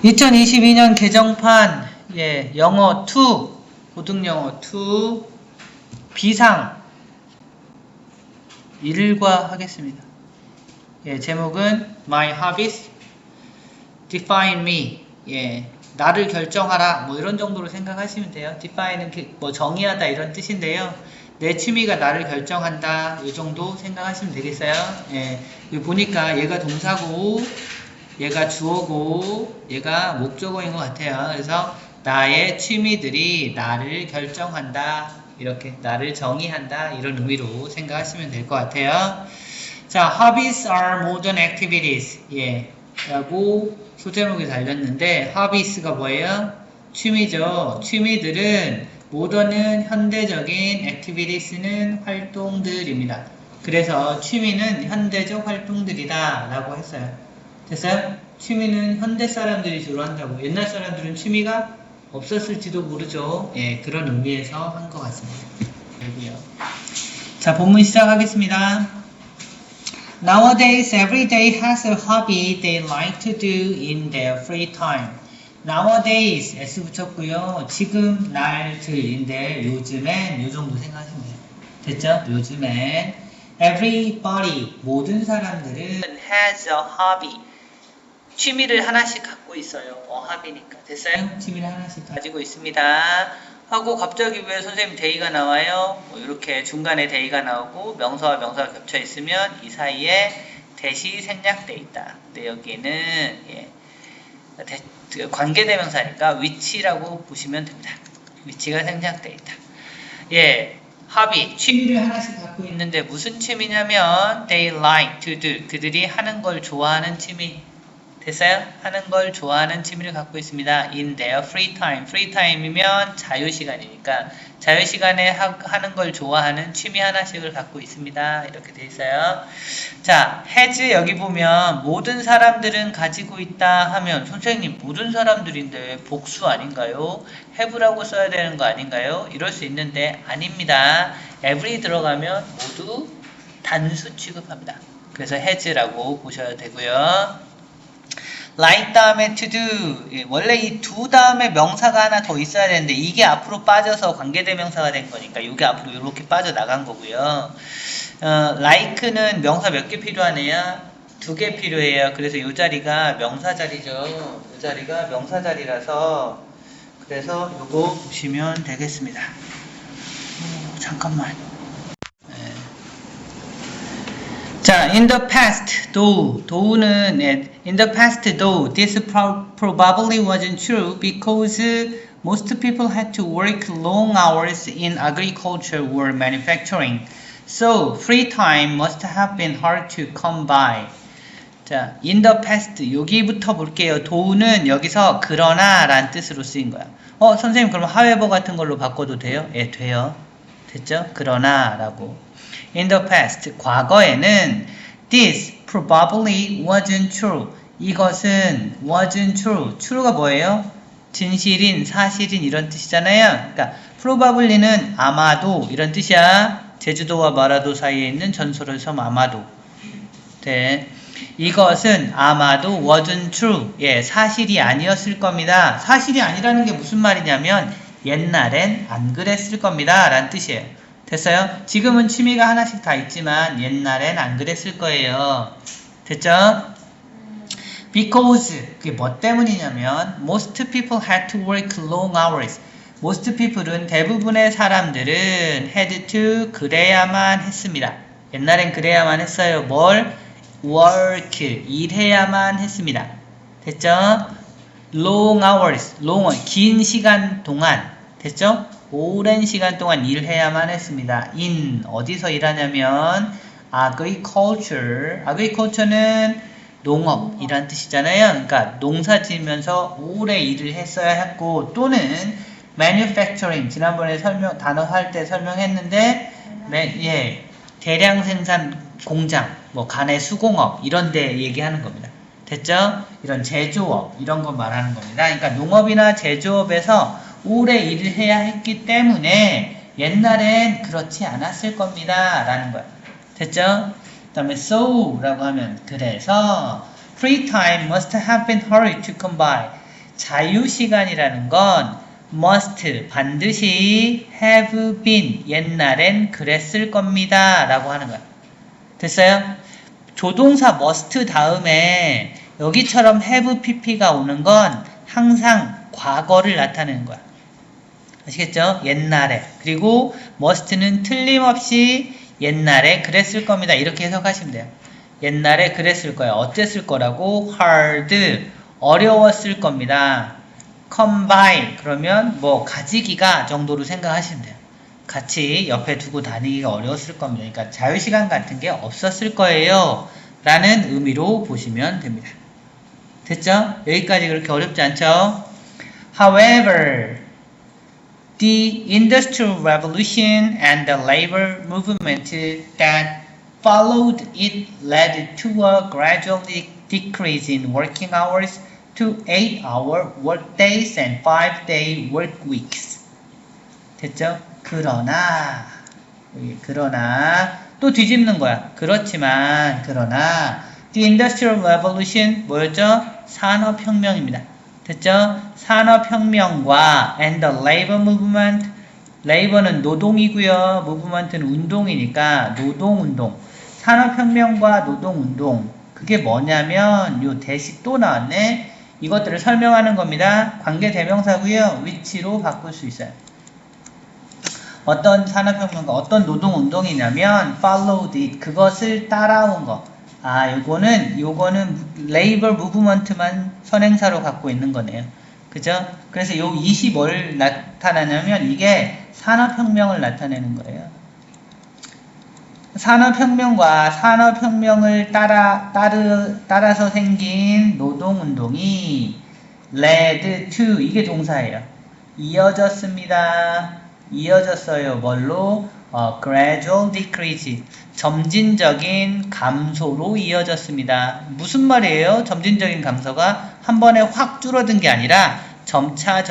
2022년 개정판 영어 2 고등영어 2 비상 1과 하겠습니다. 제목은 My Hobbies Define Me. 나를 결정하라 뭐 이런 정도로 생각하시면 돼요. Define은 뭐 정의하다 이런 뜻인데요. 내 취미가 나를 결정한다 이 정도 생각하시면 되겠어요. 여기 보니까 얘가 동사고 얘가 주어고 얘가 목적어인 것 같아요. 그래서 나의 취미들이 나를 결정한다, 이렇게 나를 정의한다 이런 의미로 생각하시면 될 것 같아요. 자, hobbies are modern activities 라고 소제목이 달렸는데 hobbies가 뭐예요? 취미죠. 취미들은 modern은 현대적인, activities는 활동들입니다. 그래서 취미는 현대적 활동들이다 라고 했어요. 됐어요? 취미는 현대 사람들이 주로 한다고. 옛날 사람들은 취미가 없었을지도 모르죠. 그런 의미에서 한 것 같습니다. 여기요. 자, 본문 시작하겠습니다. Nowadays, every day has a hobby they like to do in their free time. Nowadays, S 붙였고요. 지금, 날, 들인데 요즘엔 요 정도 생각하시면 돼요. 됐죠? 요즘엔 everybody, 모든 사람들은 has a hobby. 취미를 하나씩 갖고 있어요. hobby니까. 됐어요? 취미를 하나씩 가지고 있습니다. 하고 갑자기 왜 선생님 대의가 나와요? 이렇게 중간에 대의가 나오고 명사와 명사가 겹쳐 있으면 이 사이에 대시 생략돼 있다. 근데 여기는 관계대명사니까 위치라고 보시면 됩니다. 위치가 생략돼 있다. hobby, 취미를 하나씩 갖고 있는데 무슨 취미냐면 they like to do, 그들이 하는 걸 좋아하는 취미. 됐어요? 하는 걸 좋아하는 취미를 갖고 있습니다. In their free time. free time이면 자유시간이니까 자유시간에 하는 걸 좋아하는 취미 하나씩을 갖고 있습니다. 이렇게 돼 있어요. 자, has 여기 보면 모든 사람들은 가지고 있다 하면 선생님 모든 사람들인데 복수 아닌가요? have라고 써야 되는 거 아닌가요? 이럴 수 있는데 아닙니다. every 들어가면 모두 단수 취급합니다. 그래서 has라고 보셔야 되고요. like 다음에 to do. 원래 이 do 다음에 명사가 하나 더 있어야 되는데 이게 앞으로 빠져서 관계대명사가 된 거니까 이게 앞으로 이렇게 빠져나간 거고요. like는 명사 몇 개 필요하네요? 2개 필요해요. 그래서 이 자리가 명사 자리죠. 이 자리가 명사 자리라서 그래서 이거 보시면 되겠습니다. 잠깐만. 자, in the past, though,는 in the past, though, this probably wasn't true because most people had to work long hours in agriculture or manufacturing. So, free time must have been hard to come by. 자, in the past, 여기부터 볼게요. though는 여기서 그러나 라는 뜻으로 쓰인 거야. 선생님 그럼 however 같은 걸로 바꿔도 돼요? 돼요. 됐죠? 그러나 라고. In the past, 과거에는 this probably wasn't true. 이것은 wasn't true. true가 뭐예요? 진실인, 사실인 이런 뜻이잖아요. 그러니까 probably는 아마도 이런 뜻이야. 제주도와 마라도 사이에 있는 전설의 섬 아마도. 네. 이것은 아마도 wasn't true. 사실이 아니었을 겁니다. 사실이 아니라는 게 무슨 말이냐면 옛날엔 안 그랬을 겁니다. 라는 뜻이에요. 됐어요? 지금은 취미가 하나씩 다 있지만 옛날엔 안 그랬을 거예요. 됐죠? Because 그게 뭐 때문이냐면 most people had to work long hours. most people은 대부분의 사람들은 had to 그래야만 했습니다. 옛날엔 그래야만 했어요. 뭘? work 일해야만 했습니다. 됐죠? long hours 긴 시간 동안 됐죠? 오랜 시간 동안 일해야만 했습니다. in 어디서 일하냐면 agriculture는 농업이란 뜻이잖아요. 그러니까 농사 지으면서 오래 일을 했어야 했고 또는 manufacturing 지난번에 단어 할 때 설명했는데 대량 생산 공장 뭐 간의 수공업 이런 데 얘기하는 겁니다. 됐죠? 이런 제조업 이런 거 말하는 겁니다. 그러니까 농업이나 제조업에서 오래 일을 해야 했기 때문에 옛날엔 그렇지 않았을 겁니다. 라는 거야. 됐죠? 그 다음에 so 라고 하면 그래서 free time must have been hard to come by. 자유시간이라는 건 must, 반드시 have been, 옛날엔 그랬을 겁니다. 라고 하는 거야. 됐어요? 조동사 must 다음에 여기처럼 have pp가 오는 건 항상 과거를 나타내는 거야. 아시겠죠? 옛날에. 그리고 must는 틀림없이 옛날에 그랬을 겁니다. 이렇게 해석하시면 돼요. 옛날에 그랬을 거야. 어땠을 거라고? hard, 어려웠을 겁니다. combine, 그러면 뭐 가지기가 정도로 생각하시면 돼요. 같이 옆에 두고 다니기가 어려웠을 겁니다. 그러니까 자유시간 같은 게 없었을 거예요. 라는 의미로 보시면 됩니다. 됐죠? 여기까지 그렇게 어렵지 않죠? However, the Industrial Revolution and the labor movement that followed it led to a gradual decrease in working hours to 8-hour workdays and 5-day work weeks. 됐죠? 그러나 또 뒤집는 거야. 그렇지만 그러나 The Industrial Revolution 뭐였죠? 산업혁명입니다. 됐죠? 산업혁명과 and the labor movement, labor는 노동이고요. movement는 운동이니까 노동운동. 산업혁명과 노동운동. 그게 뭐냐면 요 대식 또 나왔네. 이것들을 설명하는 겁니다. 관계대명사고요. 위치로 바꿀 수 있어요. 어떤 산업혁명과 어떤 노동운동이냐면 followed it, 그것을 따라온 거. 요거는 labor movement만 선행사로 갖고 있는 거네요. 그죠? 그래서 요 it이 뭘 나타나냐면 이게 산업혁명을 나타내는 거예요. 산업혁명과 산업혁명을 따라서 생긴 노동운동이 led to, 이게 동사예요. 이어졌어요. 뭘로? gradual decrease, 점진적인 감소로 이어졌습니다. 무슨 말이에요? 점진적인 감소가 한 번에 확 줄어든 게 아니라 점차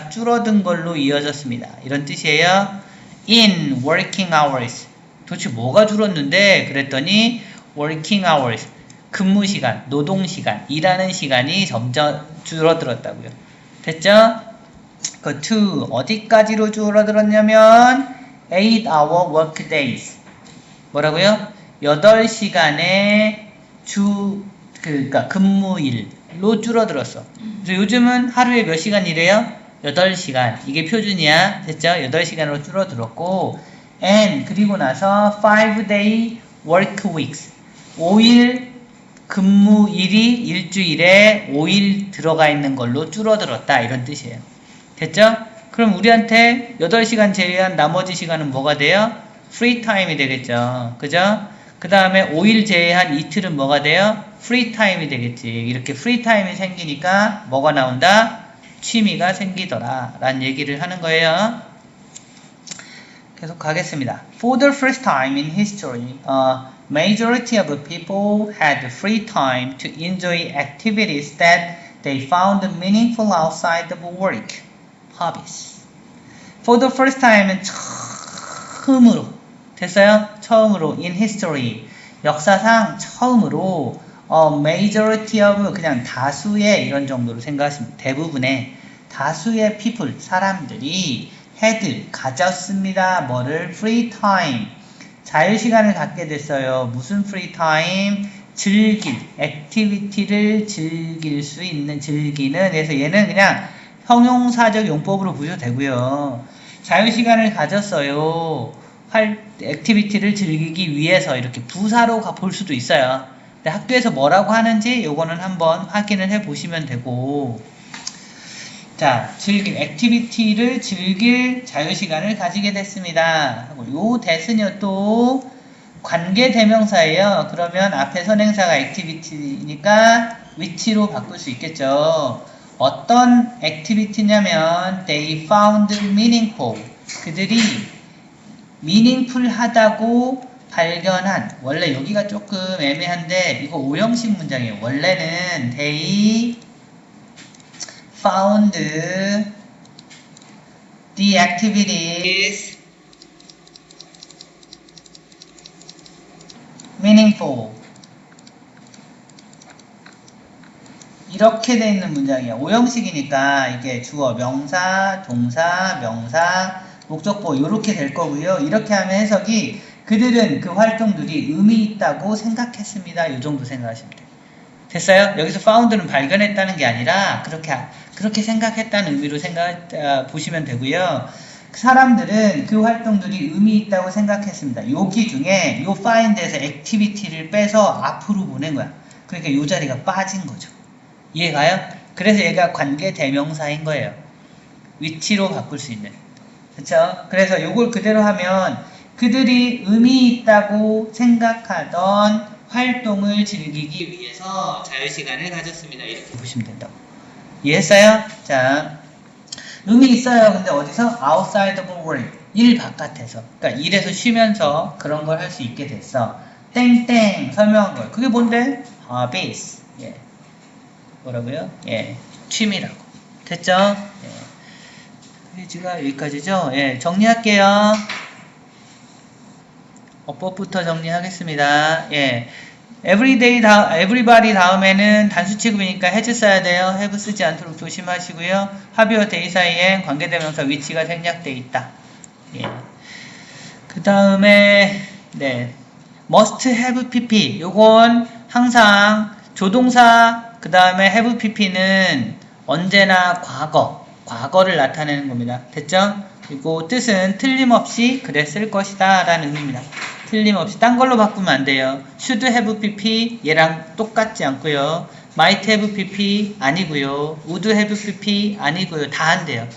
줄어든 걸로 이어졌습니다. 이런 뜻이에요. in working hours, 도대체 뭐가 줄었는데? 그랬더니 working hours, 근무시간, 노동시간, 일하는 시간이 점점 줄어들었다고요. 됐죠? 그 to 어디까지로 줄어들었냐면 8-hour work days. 뭐라고요? 8시간의 그러니까 근무일로 줄어들었어. 그래서 요즘은 하루에 몇 시간 일해요? 8시간. 이게 표준이야. 됐죠? 8시간으로 줄어들었고, and 그리고 나서 5-day work weeks. 5일 근무일이 일주일에 5일 들어가 있는 걸로 줄어들었다. 이런 뜻이에요. 됐죠? 그럼 우리한테 8시간 제외한 나머지 시간은 뭐가 돼요? free time이 되겠죠. 그죠? 그 다음에 5일 제외한 이틀은 뭐가 돼요? free time이 되겠지. 이렇게 free time이 생기니까 뭐가 나온다? 취미가 생기더라. 라는 얘기를 하는 거예요. 계속 가겠습니다. For the first time in history, majority of people had free time to enjoy activities that they found meaningful outside of work. hobbies. For the first time은 처음으로, 됐어요? 처음으로 in history, 역사상 처음으로 majority of, 그냥 다수의, 이런 정도로 생각하시면 대부분의 다수의 people, 사람들이 had, 가졌습니다. 뭐를? free time, 자유시간을 갖게 됐어요. 무슨 free time? 즐길, activity를 즐길 수 있는, 즐기는. 그래서 얘는 그냥 형용사적 용법으로 보셔도 되고요. 자유시간을 가졌어요. 액티비티를 즐기기 위해서 이렇게 부사로 볼 수도 있어요. 근데 학교에서 뭐라고 하는지 요거는 한번 확인을 해 보시면 되고, 자, 액티비티를 즐길 자유시간을 가지게 됐습니다. 요 대신에 또 관계대명사예요. 그러면 앞에 선행사가 액티비티니까 위치로 바꿀 수 있겠죠. 어떤 액티비티냐면 they found meaningful, 그들이 meaningful 하다고 발견한, 원래 여기가 조금 애매한데 이거 오형식 문장이에요. 원래는 they found the activities meaningful 이렇게 돼 있는 문장이야. 5형식이니까 이게 주어, 명사, 동사, 명사, 목적보 이렇게 될 거고요. 이렇게 하면 해석이 그들은 그 활동들이 의미 있다고 생각했습니다. 이 정도 생각하시면 돼요. 됐어요? 여기서 found는 발견했다는 게 아니라 그렇게 생각했다는 의미로 보시면 되고요. 사람들은 그 활동들이 의미 있다고 생각했습니다. 여기 중에 요 find에서 activity를 빼서 앞으로 보낸 거야. 그러니까 요 자리가 빠진 거죠. 이해가요? 그래서 얘가 관계 대명사인 거예요. 위치로 바꿀 수 있는. 그쵸? 그래서 요걸 그대로 하면 그들이 의미 있다고 생각하던 활동을 즐기기 위해서 자유시간을 가졌습니다. 이렇게 보시면 된다고. 이해했어요? 자, 의미 있어요. 근데 어디서? outside of work. 일 바깥에서. 그러니까 일에서 쉬면서 그런 걸 할 수 있게 됐어. 땡땡 설명한 거예요. 그게 뭔데? hobbies. 예. 뭐라고요? 예. 취미라고. 됐죠? 예. 페이지가 여기까지죠? 예. 정리할게요. 어법부터 정리하겠습니다. 예. everybody 다음에는 단수 취급이니까 has 써야 돼요. have 쓰지 않도록 조심하시고요. 하비와 데이 사이엔 관계대명사 위치가 생략되어 있다. 예. 그 다음에 네. must have pp. 요건 항상 조동사 그 다음에 have pp는 언제나 과거를 나타내는 겁니다. 됐죠? 그리고 뜻은 틀림없이 그랬을 것이다 라는 의미입니다. 틀림없이 딴 걸로 바꾸면 안 돼요. should have pp 얘랑 똑같지 않고요. might have pp 아니고요. would have pp 아니고요. 다 안 돼요.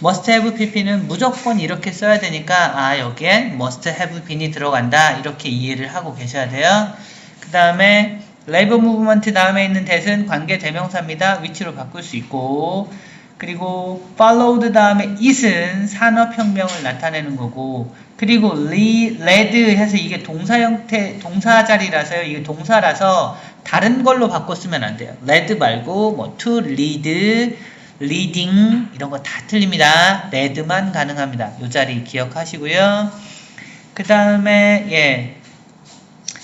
must have pp는 무조건 이렇게 써야 되니까 여기엔 must have bene이 들어간다 이렇게 이해를 하고 계셔야 돼요. 그 다음에 labor movement 다음에 있는 that은 관계 대명사입니다. 위치로 바꿀 수 있고 그리고 followed 다음에 it은 산업혁명을 나타내는 거고 그리고 led 해서 이게 동사 형태, 동사 자리라서요. 이게 동사라서 다른 걸로 바꿨으면 안 돼요. led 말고 뭐 to lead, leading 이런 거 다 틀립니다. led만 가능합니다. 이 자리 기억하시고요. 그 다음에 예.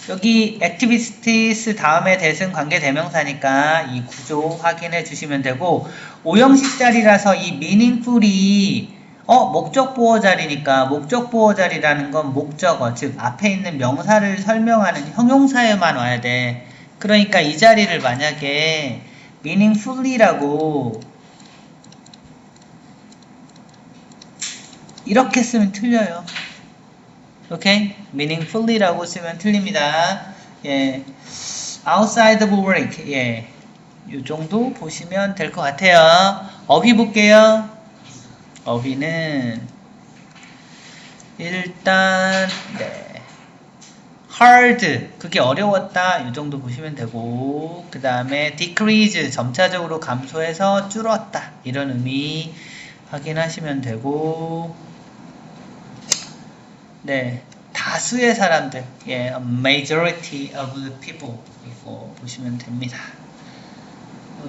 여기 activities 다음에 that은 관계 대명사니까 이 구조 확인해 주시면 되고 5형식 자리라서 이 meaningful이 목적 보호 자리니까 목적 보호 자리라는 건 목적어 즉 앞에 있는 명사를 설명하는 형용사에만 와야 돼. 그러니까 이 자리를 만약에 meaningfully라고 이렇게 쓰면 틀려요. 오케이? meaningfully라고 쓰면 틀립니다. 예. outside of work. 예. 요 정도 보시면 될 것 같아요. 어휘 볼게요. 어휘는 일단 네. hard 그게 어려웠다 이 정도 보시면 되고 그 다음에 decrease 점차적으로 감소해서 줄었다 이런 의미 확인하시면 되고 네 다수의 사람들 예, majority of the people 이거 보시면 됩니다.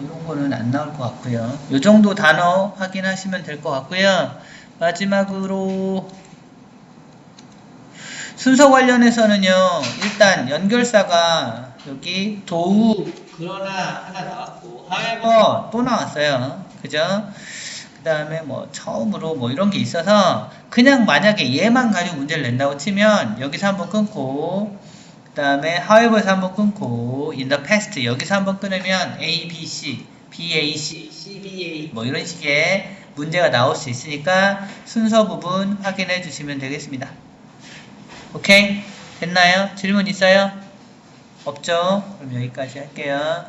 이런 거는 안 나올 것 같고요. 이 정도 단어 확인하시면 될 것 같고요. 마지막으로 순서 관련해서는요. 일단 연결사가 여기 도우 그러나 하나 나왔고 however 또 나왔어요. 그죠? 그 다음에 뭐 처음으로 뭐 이런 게 있어서 그냥 만약에 얘만 가지고 문제를 낸다고 치면 여기서 한번 끊고 그 다음에 however에서 한번 끊고 in the past 여기서 한번 끊으면 A, B, C, B, A, C, C, B, A 뭐 이런 식의 문제가 나올 수 있으니까 순서 부분 확인해 주시면 되겠습니다. 오케이? 됐나요? 질문 있어요? 없죠? 그럼 여기까지 할게요.